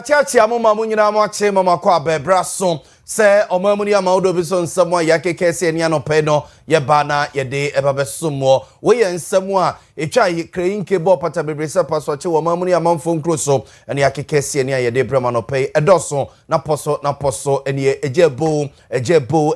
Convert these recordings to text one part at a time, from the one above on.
Chachi amuma munyina mwache mama kwa bebraso se omamuni amaudo biso nsamo Owia Kaseɛ ni anope no ye bana ye de ebabesumo we ye nsamo a etwa krein kebo pata bebrese paso che omamuni amamfo nkroso ene Owia Kaseɛ ni ye de brema no pe edoso na poso ene ejebo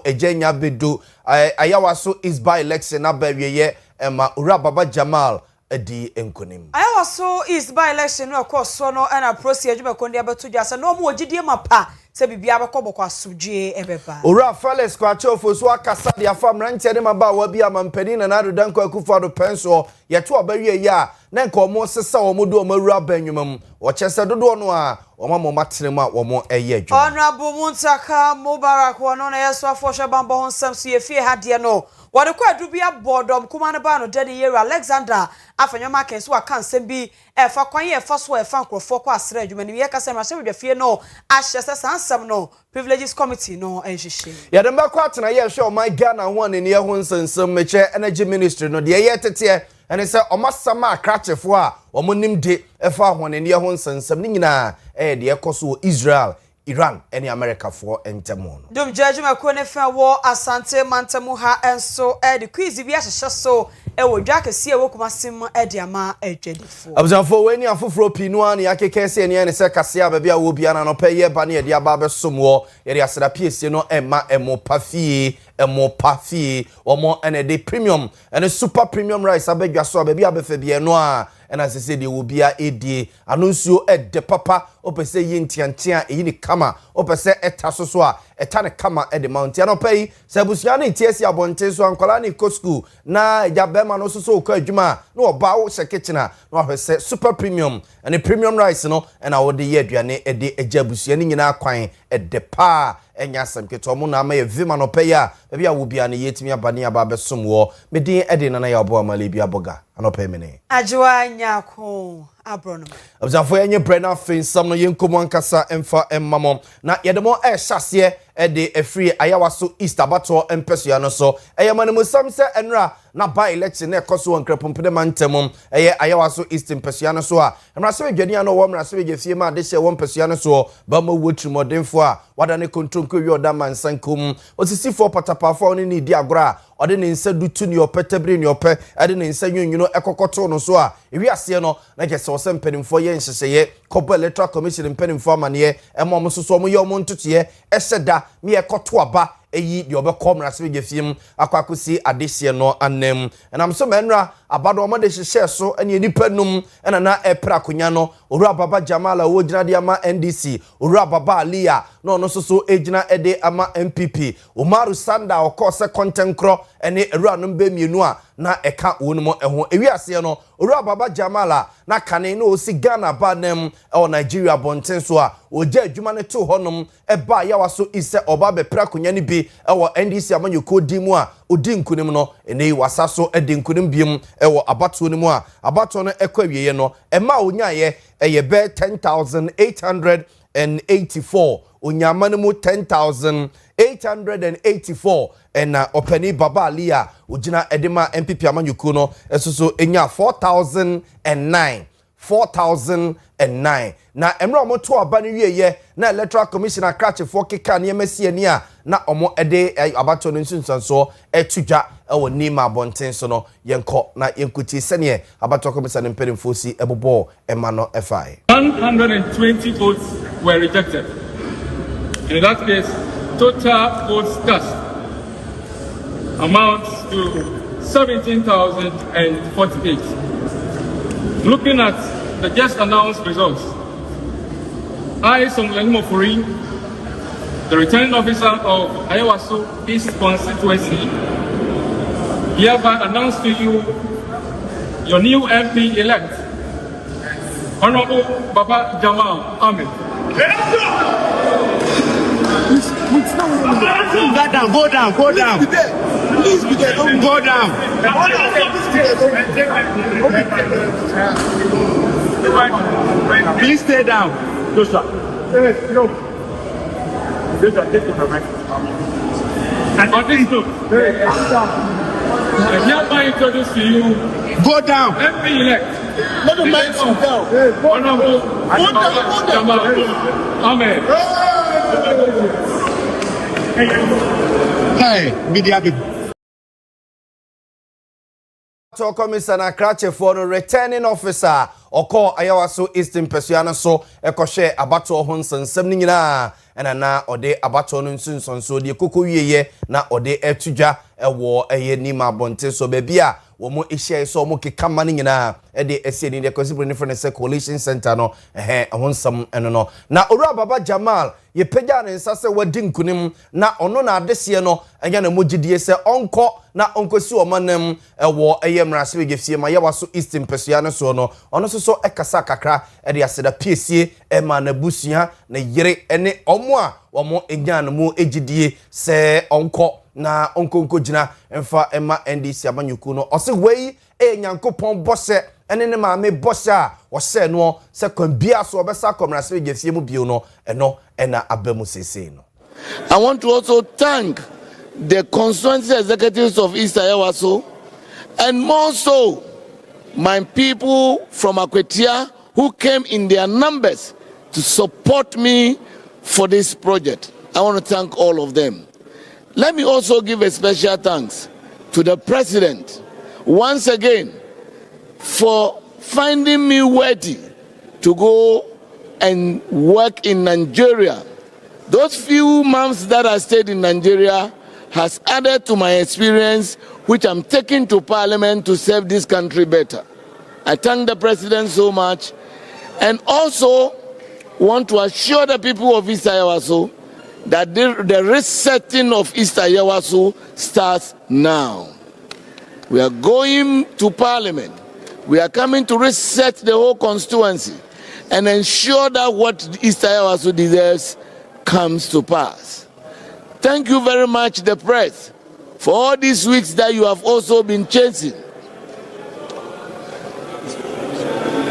ejenya bedu ayawaso is by election na bawiye ema ura baba Jamal edi enkonim ayawaso is by election no course so no na prosi adwuma kondi abeto dwase no mo ogidie mapa se bibia bekobokọ asudwe ebeba ura Felix kwachofo so akasa de afamra nkyede maba wa bia mampani na nado danko akufado penso yeto obawie ya na nka omo sesa omo do omawura banwumam wo chese dodo no a omo matenemu a omo eye adwuma honorable Muntaka Mubarak wono na yeso afoshe bambo honsam so ye fie hade no wode kwa adubia bodom kuma ne ba no dani yeru Alexander afanyoma kenso aka nsem bi efa kwan ye fa so efa nkrofo kwa asra adwuma ni ye kasa ma hye fie no ahye sansam no privileges committee no enhyehyɛ ya dem ba kwa tena ye hwe o my Ghana ho ne ye ho nsensem meche energy ministry no de ye tete ene se omasama akrachefo a omonim de efa ho ne ye ho nsensem ni nyina de ekoso Israel Iran any America for entemono dum judgment ko ne fa wo asante mantemu ha enso the quiz bi ahyehyɛ so wo Owia Kaseɛ wo kuma sim de ama adwadifo abuzanfo we ni afoforo pinu an Owia Kaseɛ ne se Kaseɛ ba bia wo bia na no pɛ ye ba ne de aba besomo ye de asra piesie no emma emo pafie omo ene de premium ene super premium rice abedwa so ba bia befa bia no a ena sese de wo bia edie anonsuo de papa opese yintiantia eyi ni kama opese eta so a eta ne kama de mountain no pay se busia ne tiesi abonte so ankwala ne ko school na jabema no so ko adwuma na oba wo se kitchen na ahwese super premium ene premium rice no ena wo de ye aduane de ajabusia ne nyina kwan de pa enya samketo mo na ma ye vima no pay a bia wo bia ne yetimi abane aba besom wo medin ede na ya obo amale bia boga anope mene ajwa nyako abrono abzafo enye brena fin sam no yenkomo ankasa emfa emmamo na yedemo ehyaseɛ de afri ayawaso east abato empesua no so eyemanemu sam se enra na by election na ekoso nkrapompede mantemum ayawaso east empesua no so a emrase bedwani ano wo emrase bedwafie ma de hye wo empesua no so ba ma wotrumodemfo a wada ne kontronko wi oda mansankum osisifo patapafo ne ni di agora ode ne nsa dutu ne opetebri ne ope ade ne nsa nwunwuno ekokoto no so a ewiase no na kese wo sempanimfo ye nhyehyeye Kobo Electoral Commission mpanimfo amane emom soso mo ye omo ntotoye eheda me ekoto aba eyi de obekom na se gefiem akwakosi adehye no anem enam so manra abado omo de hyehye so ene nipa num ena na epra konya no owura baba Jamala wo gina de ama NDC owura baba Alia no no soso ejina ede ama MPP Umaru Sanda okose kontenkro ene ewura no mbe mienu a na eka wonumo eho ewiase no owura baba Jamala na kane no osi Ghana ba nem o Nigeria bonten so a oja adwuma ne to honom eba yawaso ise oba be pra konya ne bi ewo NDC amanyoko dimu a odi nkunim no ene wasa so edi nkunim biem ewo abato ne mu a abato no ekwawiye no ema onyaye eye be 10,884 onyama ne mu 10,884 ena openi baba Alia ojina edema MPP amanyoko no esoso enya 4,009 na emra omo to aba ne wieye na Electoral Commission akrachefo keka ne masie ni a na omo ede abato no nsunsanso etudwa ewo nima abonten so no yenko na yenkuti sene abato commission mpedemfo si ebobo ema no FI 120 votes were rejected. In that case, total votes cast amounts to 17,048. Looking at the just announced results, I, Songlen Mofuri, the returning officer of Ayawaso East Constituency, hereby announce to you your new MP-elect, Honorable Baba Jamal Ahmed. Go down. Please be there. Don't go down. Please stay down. Joshua. Joshua, take your mic. And on this note, I hereby introduce to you. Go down. MP-elect Let the man sit down. Honorable Jamal Ahmed. Hey, media people. Commissioner Krache for the returning officer Oko Ayawaso Eastern Persiana so ekoshe abato honsen semni nyina ena na ode abato no nsunson so de koko wieye na ode etuja ewo eye ni mabonte so bebia wo mo ehia so mo kekama ni nyina de esieni de kwesibro ni frene se coalition center no honsam eno no na Owura Baba Jamal ye pagya ne nsase wadi nkunim na ono na adese no enya na mogidie se onko na onkosi omanam ewo eye mrase gefie ma yawaso Eastern Persiana so no ono so ekasa kakra de aseda piesie ema na busua na yere ene omo a omo enya na mu egidie se onko na onkonko gina emfa ema NDC amanyuku no ose wei nyankopon bose ene ne maame bose a wo se no se kwan bia so obesa komrase gefie mu bio no eno ena abamu sese no. I want to also thank the constituency executives of East Ayawaso and more so my people from Akwetia who came in their numbers to support me for this project. I want to thank all of them. Let me also give a special thanks to the president once again for finding me worthy to go and work in Nigeria. Those few months that I stayed in Nigeria has added to my experience, which I'm taking to Parliament to serve this country better. I thank the President so much, and also want to assure the people of East Ayawaso that the resetting of East Ayawaso starts now. We are going to Parliament. We are coming to reset the whole constituency and ensure that what East Ayawaso deserves comes to pass. Thank you very much, the press, for all these weeks that you have also been chasing.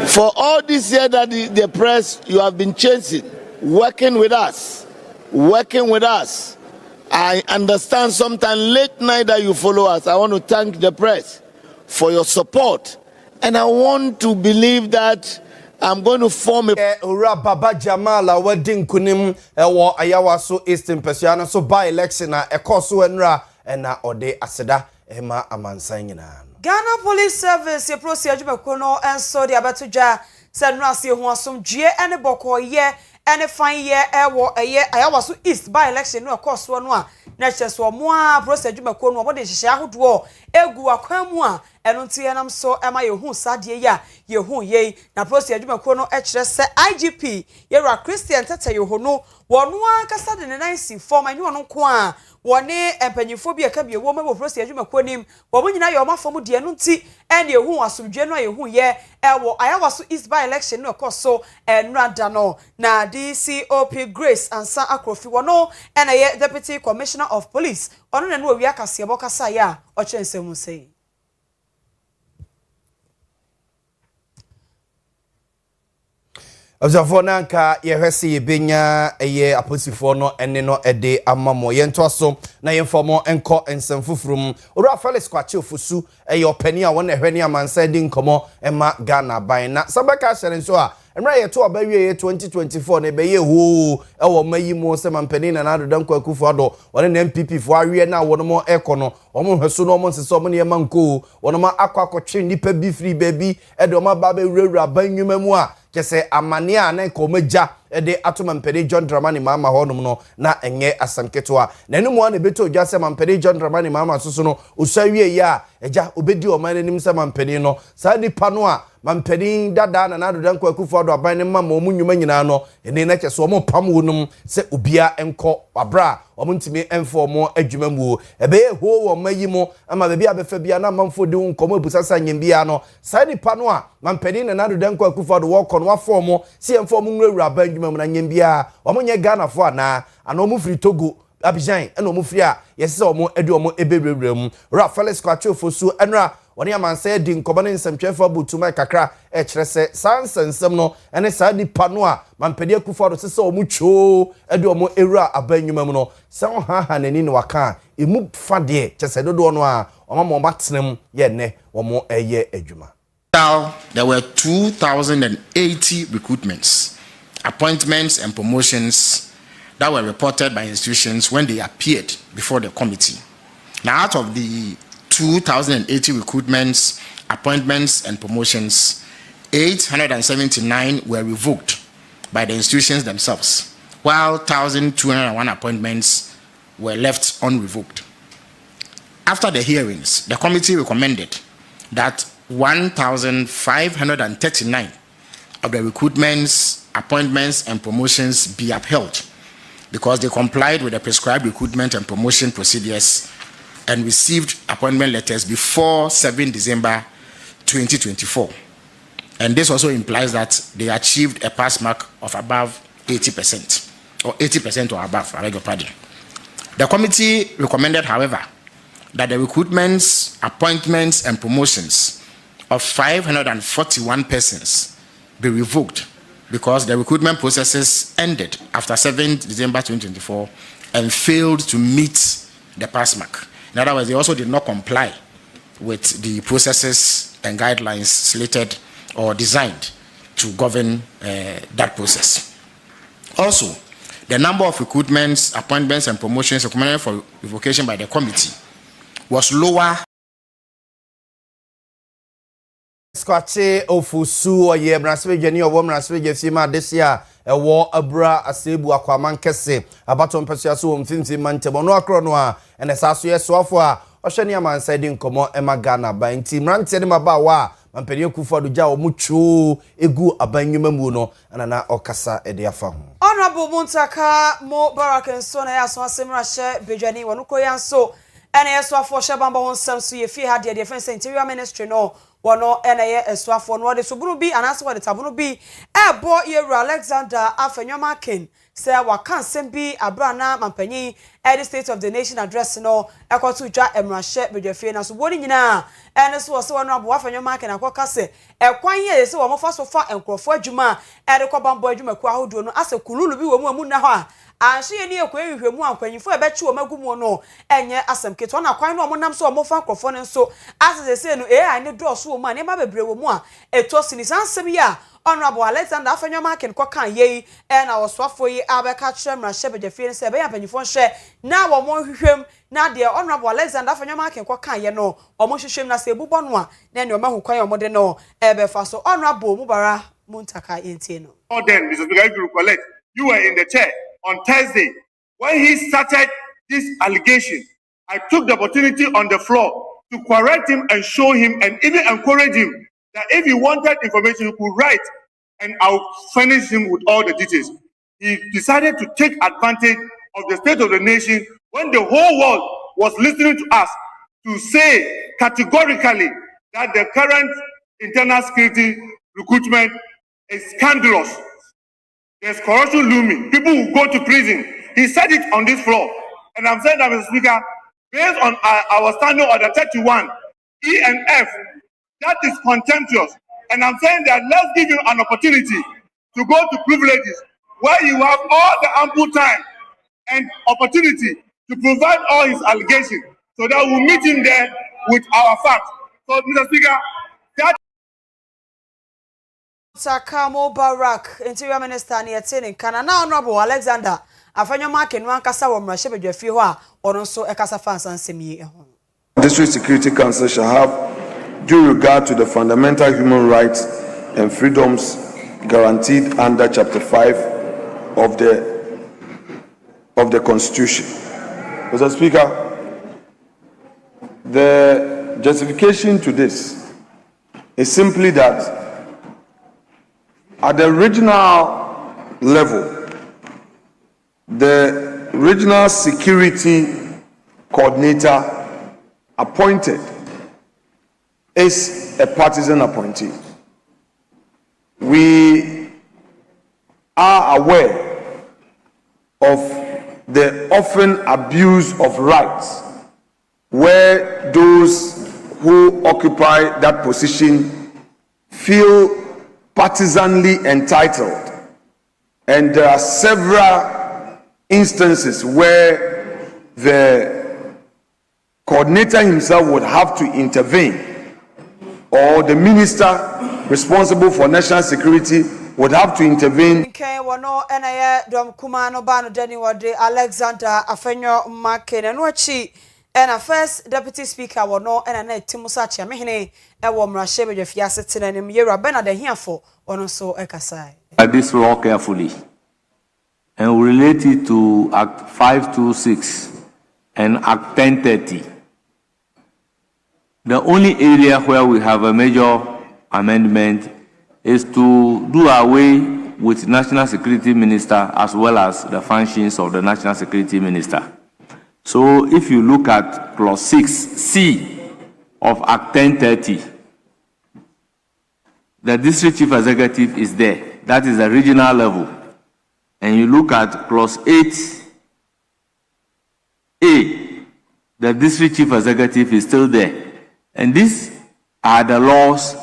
For all this year that the press, you have been chasing, working with us. I understand sometimes late night that you follow us. I want to thank the press for your support. And I want to believe that I'm going to form a Owura Baba Jamal wedding kunim ewo Ayawaso Eastern Persiana so by election na ekoso enra na ode aseda ema amansan nyina. Ghana Police Service ye prosi adwumako no enso de abatudwa senra se ho asomdue ene bokoye ene fan ye ewo eye Ayawaso East by election no ekoso no a na cheso mo a prosi adwumako no obode hihye ahodo egu akwan mu a eno ntie nam so ema yehu sadie ya yehu ye na prosi adwumako no ekire se IGP Yera Christian Tete Yehono wonu akasa de ne nansi form anyi wonu ko a woni empanyifo bi aka bi wo mebo prosi adwumako nim wo nyina ye omafo de eno nti ene yehu asomdwe no yehu ye ewo Ayawaso East by election no ekoso enrada no na DCOP Grace Ansa Akrofi wono ena ye Deputy Commissioner of Police ono na no Owia Kaseɛ bokasa ya o kyensemu sei. Observation nanka yehwese yebenya eye aposifo no ene no ede amamo yento aso na yemfomo enko ensemfufurum Owura Felix Kwache ofusu eye opani a wona ehwe ne amansa di nkomo ema Ghana ban na sabaka hyere nso a emra yeto obawie 2024 na beye ho ewo mayimo se mampani na nadodan kwakufu ado wona na MPP fo awie na wono mo ekono omo hweso no omo nsese omo ne manko wono ma akwakotwe nipa bi free baby ede omo ba be wurawura ban nwuma mu a kese amane a na komaja ede atoma mpede John Dramani mama honum no na enye asamketo na enu na beto odwa se mpede John Dramani mama soso no usawie ya eja obedi o man nim se mpede no sa nipa no a mampede dada na nadodan kwakufu ado aban ne mama omu nnwuma nyina no ene na kese omo pam wonum se obia enko wabra omo ntimi enfo mo adwuma mu ebe ho wo mayimo ama bebi abefa bia na mamfo de nkomo ebusasa nyembia no sa nipa no a mampede na nadodan kwakufu ado wo kono wafo mo si enfo mo nwura ban adwuma mu na nyembia omo nye Ghana fo ana omo firi Togo Abidjan ena omo firi a yesi omo edi omo ebewura mu Owura Felix Kwache ofosu enra woni amansa di nkoba ne nsɛmtwɛfo butuma kakra kyerɛ sɛ sansensɛm no ene saa nipa no a mampede akufo do sɛ omu twoo ede omu ewura abanyuma mu no sɛ ho ha nani ne waka emu fade kyɛ sɛ dodo no a ɔma mo batenem ye ne omu eye adwuma total, there were 2,080 recruitments, appointments, and promotions that were reported by institutions when they appeared before the committee. Now, out of the 2,080 recruitments, appointments, and promotions, 879 were revoked by the institutions themselves, while 1,201 appointments were left unrevoked. After the hearings, the committee recommended that 1,539 of the recruitments, appointments, and promotions be upheld because they complied with the prescribed recruitment and promotion procedures and received appointment letters before 7 December 2024. And this also implies that they achieved a pass mark of above 80%, or 80% or above, I beg your pardon. The committee recommended, however, that the recruitments, appointments, and promotions of 541 persons be revoked because the recruitment processes ended after 7 December 2024 and failed to meet the pass mark. In other words, they also did not comply with the processes and guidelines slated or designed to govern that process. Also, the number of recruitments, appointments, and promotions recommended for revocation by the committee was lower. Squatche ofusu oye brasbe jeni owo brasbe jefima desia ewo abra asebu akwaman kese abaton pesua so mfimfim mantebo no akro no a ene saso yesoafo a ohwe ne amansa di nkomo ema Ghana ba nti mrante ne maba wa mampeni kufu aduja o mucho egu abanyuma mu no anana okasa ede afa ho Honorable Muntaka Mo Barakenso na yaso asemra hye bedwani wonuko yanso ene yesoafo hye bamba ho nsam so ye fie ha de defense interior ministry no wono eneye esuafo no de sobunu bi anase wode tabunu bi ebo yeru Alexander Afenwoma Ken say waka nsem bi abrana mampanyi at the State of the Nation address no ekotu twa emrahye bedwafie na so boni nyina ene so se wono abo Afenwoma Ken akoka se ekwan ye se wo mofa so fa enkrofo adwuma ede ko bambo adwuma ku ahodo no ase kululu bi wo mu amu na ho a anhye ni ekwa ehwehwemu akwanyifo ebechi wo magumu no enye asem keto na kwan no omonam so omofa nkrofo no so asese se no AI ne do so wo ma ne ma bebre wo mu a eto sinisansem ya Honorable Alexander Afenwoma Ken kokan ye na woswafo yi abeka kire mrahye bedwafie se be yampanyifo hwe na wo mo hwehwem na de Honorable Alexander Afenwoma Ken kokan ye no omo hwehwem na se ebubo no a na ne omahu kwan omo de no ebefa so Honorable Mubara Muntaka yentie no. Then Mr. Speaker, if you recollect, you were in the chair on Thursday when he started this allegation. I took the opportunity on the floor to correct him and show him and even encourage him that if he wanted information, he could write and I'll furnish him with all the details. He decided to take advantage of the State of the Nation when the whole world was listening to us to say categorically that the current internal security recruitment is scandalous. There's corruption looming. People will go to prison. He said it on this floor. And I'm saying that, Mr. Speaker, based on our standing order 31, E and F, that is contemptuous. And I'm saying that let's give him an opportunity to go to privileges where you have all the ample time and opportunity to provide all his allegations so that we'll meet him there with our facts. So, Mr. Speaker, that Sakamo Barak, Interior Minister Niatini, Canana Honorable Alexander, Afenwoma Ken wankasa wo mrahye bedwafie ho a ono so ekasa fansa nsemi ho. District Security Council shall have due regard to the fundamental human rights and freedoms guaranteed under Chapter 5 of the Constitution. Mr. Speaker, the justification to this is simply that at the regional level, the regional security coordinator appointed is a partisan appointee. We are aware of the often abuse of rights where those who occupy that position feel partisanly entitled, and there are several instances where the coordinator himself would have to intervene or the minister responsible for national security would have to intervene. Okay, wano enaye dom kumano bano deni wade Alexander Afenyo Makene nochi ena first deputy speaker wano ena na Timusa Chiamehene ewo mrashebe jefiase tenanim yera Bernard Hiafo ono so ekasai. This law carefully and relate it to Act 526 and Act 1030. The only area where we have a major amendment is to do away with National Security Minister as well as the functions of the National Security Minister. So if you look at clause 6C of Act 1030, the district chief executive is there. That is the regional level. And you look at clause 8A, the district chief executive is still there. And these are the laws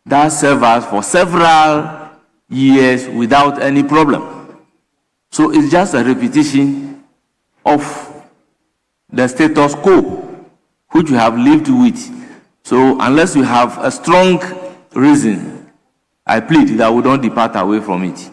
that serve us for several years without any problem. So it's just a repetition of the status quo, which we have lived with. So unless we have a strong reason, I plead that we don't depart away from it.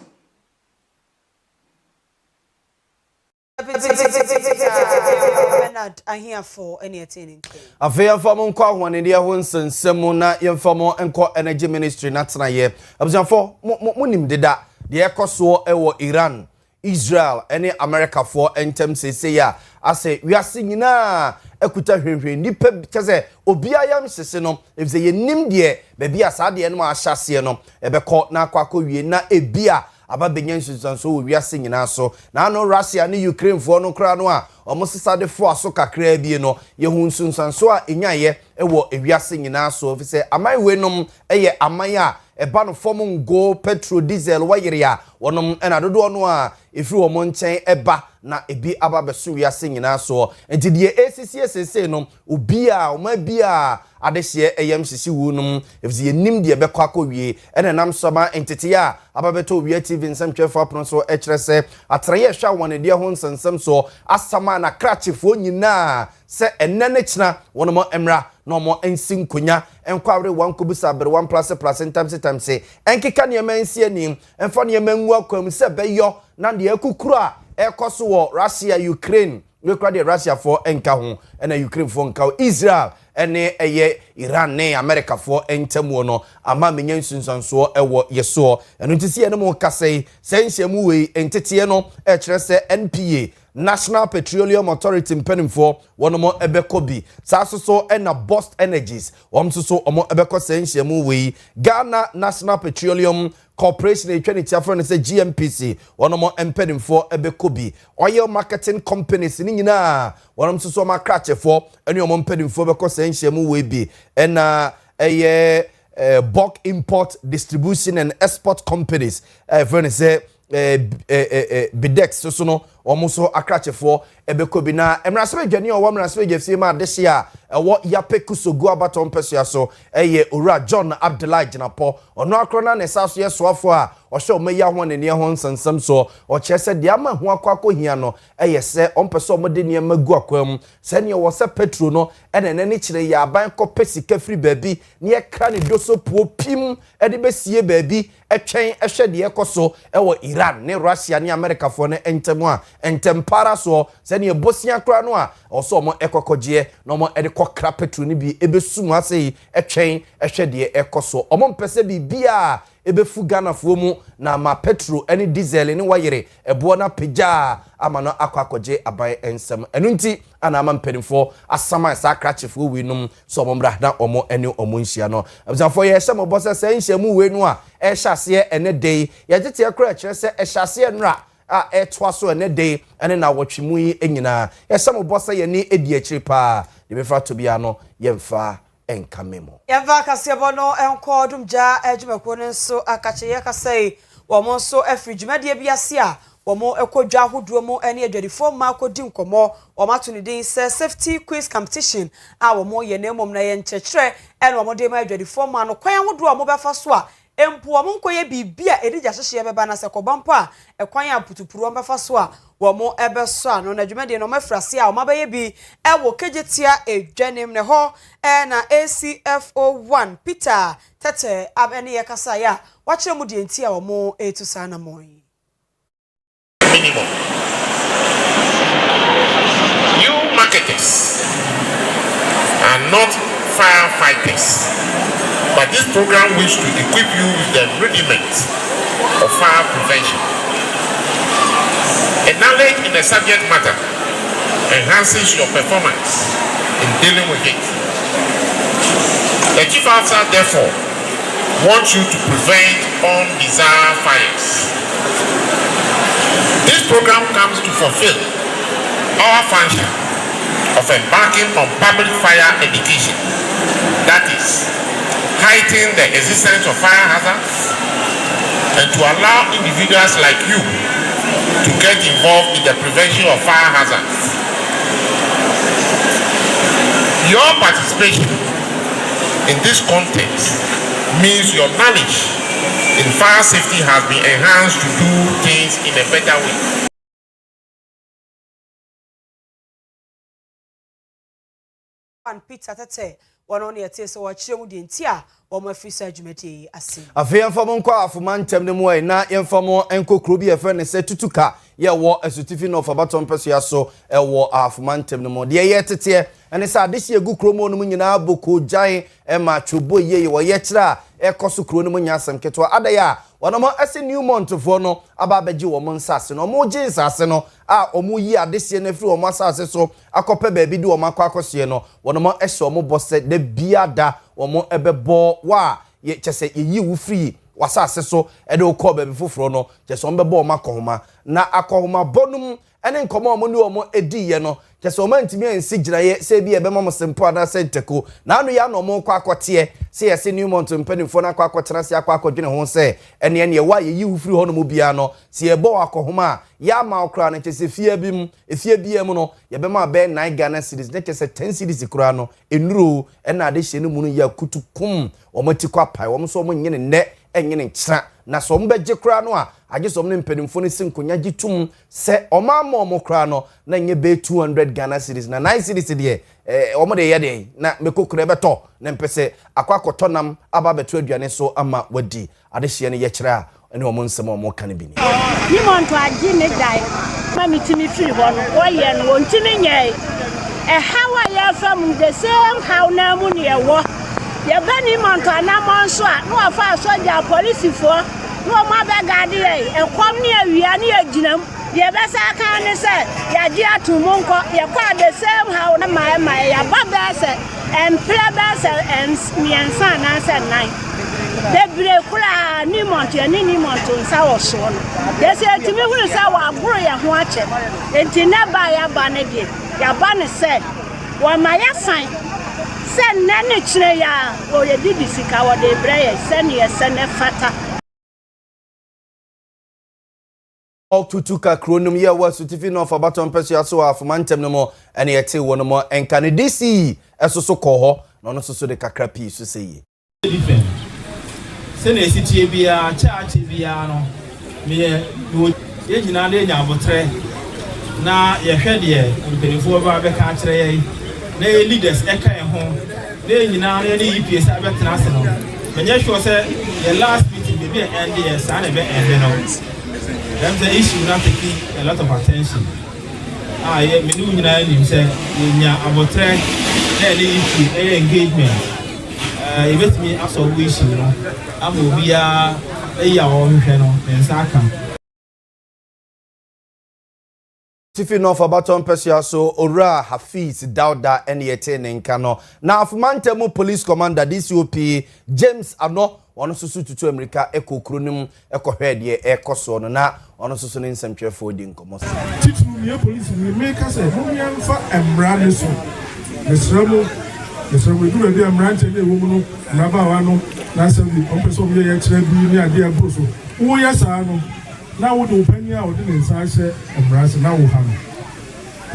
Bernard Ahiafo any attaining. Afeya famo nkwa hwane dia ho nsensem na yemfamo enko energy ministry natena ye. Abusanfo monim deda de ekoso ewo Iran, Israel ene America for entem sese ya ase wiase nyina ekuta hwenhwen nipa keze obia yam sese no efze ye nim de bebia saade no ma ahyase no ebekọ na akwakọ wie na ebia aba benyan susanso wo wiase nyina so na no Russia ne Ukraine fo no kra no a omosisade fo aso kakra bie no ye hu susanso a enyaye ewo ewiase nyina so ofise aman we nom eye aman a eba no fom ngo petrol diesel wayere ya wonom ena dodo no a efiri wo monchen eba na ebi aba beso wiase nyina so enti de ACCSC no obi a oma bi a adehye eyam sisi wunum efisi yenim de bekọ akọwie ena nam soma entity a aba beto Owia TV nsɛmtwefo apno so ekyerese atraye hwa won de ho nsensem so asama na krachefo nyina se enene kyina wonom emra no mo ensi nkonya enkwawre wankobusa bere 1++ times enkeka ne emansi ani enfo ne emanwu akwam se beyo na de akukuru a ekoso wo Russia Ukraine we kwa de Russia for enka ho na Ukraine for enka Israel ene eye Iran ne America for entamu no ama menya nsunsanso ewo yeso eno ntisi ene mo kasei senhyemu we entete no e kire se NPA National Petroleum Authority mpanimfo wonomo ebekobi sasoso ena Boost Energies womsoso omo ebeko senhyemu we Ghana National Petroleum Corporation etwaniti afro se GMPC wonomo mpanimfo ebekobi oil marketing companies ni nyina wonomsoso makrachefo ene omo mpanimfo beko senhyemu we bi ena eye bulk import distribution and export companies friend say Bidex so no omuso akrachefo ebekobi na emrasebe dwane o wamrasebe gefie ma adehye a ewo yape kusogu abaton pesua so eye owura John Abdullahi Jinapo ono akrona na saso yesoafo a ohye omeya ho ne ho nsensem so o chese de ama ho akwakọ hia no eye se ompeso omode ne magu akwam se ne wo se petro no ene ne kire ya aban ko pesika free baabi ne ye kra ne doso puo pim ede besie baabi etwen ehwe de ekoso ewo Iran ne Russia ne America fo ne entemu a entempara so se ne bosia kra no a oso mo ekokoje no mo ede kokra petro ne bi ebesum asei etwen ehwe de ekoso omo mpese bi bia ebefu Ghana fo mu na ma petrol ene diesel ne wayere ebo na peja ama no akwakoje aban ensem enu nti ana ama mpanimfo asama sa krachefo we num so omo na omo ene omo nhia no abzanfo ye hye mo bosse se nhia we nu a e hyase ene dey ye gete ekra kire se e hyase nra a etwaso ene dey ene na wotwemu yi enyina ye hye mo bosse ye ni edi akiri pa de befra to bia no ye mfa enkamemo Owia Kaseɛ bono enko dumja ejumako nso akache ye kasei womo so afridwumadie biase a womo ekodwa ahoduo mu ene adwadifo ma kodi nkomo womo ato ne din se safety quiz competition a womo ye na emom na ye nkyekere ene womo de ma adwadifo ma no kwan ahoduo womo befa so a empo mo nkoye bibia edija hyehye beba na se kobampo a ekwan ya putupuru ombefa so a wo mo ebeso ano na dwumade no mafrase a omabaye bi ewo kejetia edwanem ne ho na ACFO1 Peter tete abene ye kasa ya wachire mu de ntia wo mo etu sa na mo minimum. You marketers are not firefighters, but this program wishes to equip you with the rudiments of fire prevention. A knowledge in the subject matter enhances your performance in dealing with it. The Chief Officer, therefore, wants you to prevent undesired fires. This program comes to fulfill our function of embarking on public fire education. That is, heighten the existence of fire hazards and to allow individuals like you to get involved in the prevention of fire hazards. Your participation in this context means your knowledge in fire safety has been enhanced to do things in a better way. And Peter tete one on yete so wachire mu de ntia wo mafisa adwumati ase afi yemfamo nkwa afuma ntem ne mu ai na yemfamo enkokro bi efe ne se tutuka ye wo asutifi no for baton peso ya so e wo afuma ntem ne mu de ye tete ene sa de sie gu kromo no mu nyina boko jan e ma twobo ye wo ye kira e koso kro no mu nya asem keto adaya wonomo ase new month fo no aba beji wo mo nsase no mo je nsase no a omu yi adesie na firi wo mo asase so akope ba bi de wo makwakosie no wonomo ehye wo bose de biada wo mo ebebo wa ye chese yi wu free wasase so e de ko ba bi foforo no chese wo bebo wo makohoma na akohoma bonum ene nkomo mo ni wo mo edi ye no chese wo mantimi ensi giraye se bi e be mo sempo ada senteko na anu ya no mo kwakote se yesi new month mpanimfo na kwakotena se akwakodwene ho se ene wa ye wu free ho no mo bia no se e bo akohoma ya ma okra na chese fie bi mu efie bia mu no ye be ma be 9 Ghana cedis ne chese 10 cedis kura no enuro ena ade hye ne mu no ya kutukum o mati kwa pai wo so mo nyene ne enyene nkyira na so mbegye kura no a age so mo mpanimfo ne sinkonya gitum se o ma ma mo kura no na nye be 200 Ghana cedis na 9 cedis de o mo de ye de na mekokura beto na mpese akwakotonam aba beto aduane so ama wadi ade hye ne ye kyira ene o mo nsem o mo kan bi ni monto agi ne dai ma mitimi firi ho no wo ye no wontimi nye how ya from the same how na mu ne wo ye bani monto anamon so a no afa soja police fo no ma be gade e kom ne awia ne aginam ye be sa kan ne se ya gi atumonko ye kwa the same how na my ya baba se and plebes and miensa na se nine the brekura ni monto nsa wo so no ye se timi hunu sa wa agoro ye ho ache enti na ba ya ba ne de ya ba ne se wa ma ya fan se nane kire ya o ye didi sika wo de breye se ne ye se ne fata tutuka kronum ye wa sutifi no for baton peso ya so afuma ntem no mo ene yete wono mo enka ne DC esoso ko ho no no soso de kakra pi so seye se na esitie bia chaache bia no me ye nyina de nya abotre na ye hwede ye mpelifo ba be ka kire ye na ye leaders e kan ho na nyina na ye EPS abetena se no menye sure say the last meeting be end ye sa na be end no. That's the issue not taking a lot of attention. Yeah, me do nyina nim say nya abotre na the issue engagement. You bet me as a wish you know. Am obia ya o hwe no nsa aka. Tifi no for baton peso so ora Hafiz Dauda ene yete ne nka no. Na afumantemu police commander DCOP James Ano ono susu tutu America ekokronim ekohwe de ekoso no na ono susu ne nsɛmtwefo di nkomo titu me police me ka say mo ya mfa emra ne so mesramo du be emra nte ne wo mu no na ba wa no na assembly ompeso bi ye kire bi ni ade abro so wo ya sa no na wo do pani a wo de nsa hye emra se na wo ha no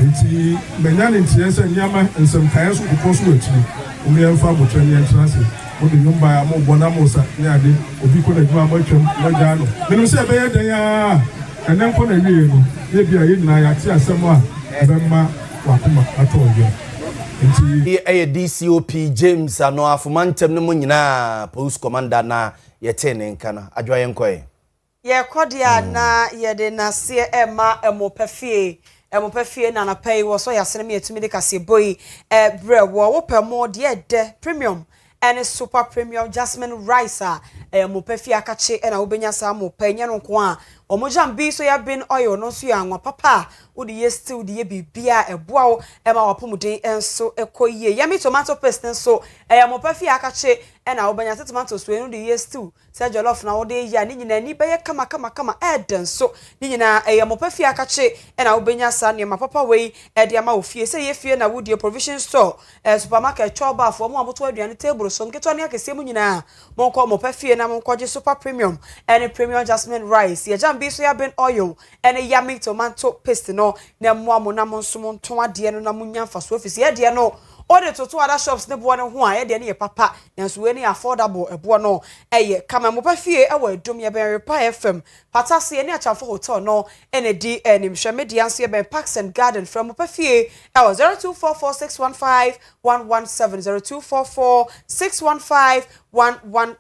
nti menya ne ntie se nyama nsɛm kan so ko so atiri o me mfa mo twani entrance mo de nyumba ya mo bona mo sa ne ade obi ko na djuma mo twam mo ja no menim se be ye dan ya enen ko na wie no ye bia ye nyina ya ti asem a ebemma wakoma ato ye nti e DCOP James ano afomantem no mo nyina police commander na ye te ne nka na adwa ye nkoe ye kodia na ye de na se ema emopefie na na pay wo so yasene me etumi de kase boy bre wo pemo de premium and super premium jasmine rice emopefie akache na obenya sa mo panya no ko a omojam bi so ya bin oil no so ya anwa papa odi ye stew de ye bibia eboa wo ema wapomuden enso ekoyie yami tomato paste enso emopefie akache na obenya tomato so enu de ye stew se jollof na wo de ya ni nyina ni beye kama eden so ni nyina emopefie akache na obenya sa ne papa we de ama ofie se ye fie na woodie provision store supermarket choba for mo amoto aduane table so nketo ne akese mu nyina mo nko mopefie na mo nkoje super premium and premium jasmine rice ye jam bi so ya bin oil and yami tomato paste no na mo amona mo nso mo nton ade no na mo nya fa so ofisi ye de no ode toto other shops ne bo no ho a ye de ne ye papa nanso we ne affordable ebo no eye kama mo pafie e wa adum ye ben repa fm patase ne achafo hotel no ene di enim hwemedi anso ye ben parks and garden from mo pafie e wa 0244615117 0244615117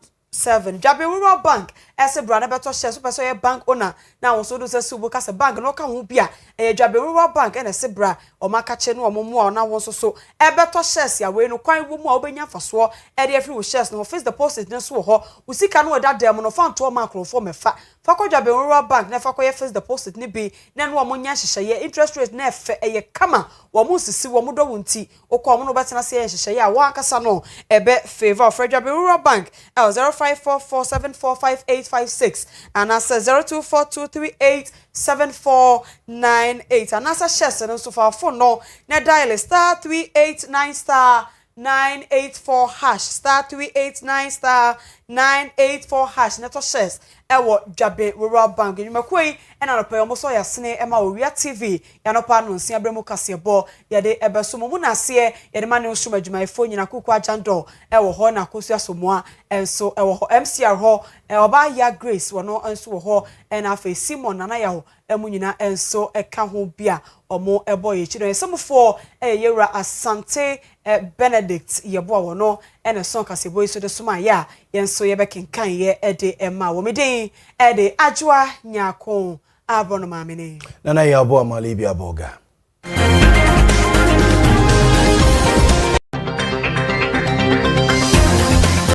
Jabe Rural Bank ese brand beto share so person ye bank owner na won so do se subu ka se bank no ka ho bia Jabe Rural Bank ene se bra o maka che no mo mu na won so e beto shares ya we no kwan wo mu a obenya faso e de afri wo shares no fixed deposit ne so ho usika no da dem no fa nto ma krofo mefa fa ko Jabe Rural Bank na fa ko ye fixed deposit ne bi na no mo nya hyehyeye interest rate na efe eye kama wo mu sisi wo mu do wunti okọ mo no betena se hyehyeye a wo akasa no ebe favor of Jabe Rural Bank 0544745856 and as 0242387498 and as a shares and so far phone no na dial *389*984 hash *389*984 na to shares ewo Jabe Rural Bank you makoi and na pay almost ya sene ema Owia TV ya no pa no nsia bremu kase bo ya de ebeso mo na se ya de mane osum adwuma ifo nyina kuku ajando ewo ho na kosu asomoa enso ewo ho MCR ho oba ya Grace wono enso wo ho na afa Simon nana ya ho emu nyina enso eka ho bia omo ebo ye chiro esamfo yewra Asante Benedict yebo wono ene son kase bo iso de suma ya yenso ye bekenkan ye ede ema wo meden ede ajwa nyako abono mamene nana ya bo amali bia boga